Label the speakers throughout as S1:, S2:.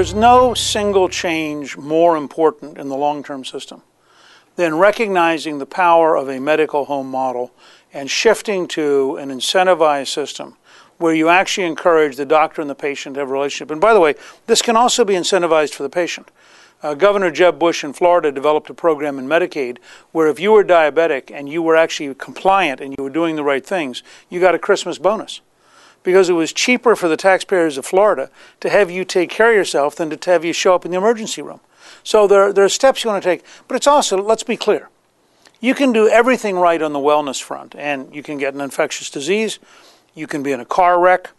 S1: There's no single change more important in the long-term system than recognizing the power of a medical home model and shifting to an incentivized system where you actually encourage the doctor and the patient to have a relationship. And by the way, this can also be incentivized for the patient. Governor Jeb Bush in Florida developed a program in Medicaid where if you were diabetic and you were actually compliant and you were doing the right things, you got a Christmas bonus. Because it was cheaper for the taxpayers of Florida to have you take care of yourself than to have you show up in the emergency room. So there are steps you want to take, but it's also, let's be clear, you can do everything right on the wellness front, and you can get an infectious disease, you can be in a car wreck,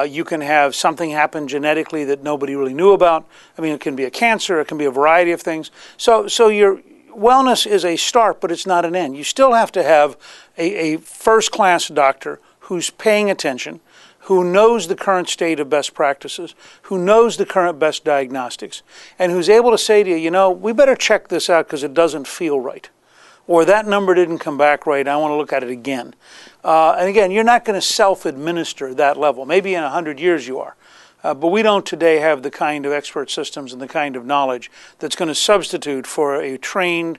S1: you can have something happen genetically that nobody really knew about. I mean, it can be a cancer, it can be a variety of things. So your wellness is a start, but it's not an end. You still have to have a first-class doctor who's paying attention, who knows the current state of best practices, who knows the current best diagnostics, and who's able to say to you, you know, we better check this out because it doesn't feel right. Or that number didn't come back right, I want to look at it again. And again, you're not going to self-administer that level. Maybe in 100 years you are. But we don't today have the kind of expert systems and the kind of knowledge that's going to substitute for a trained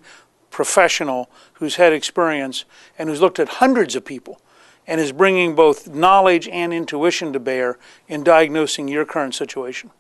S1: professional who's had experience and who's looked at hundreds of people and is bringing both knowledge and intuition to bear in diagnosing your current situation.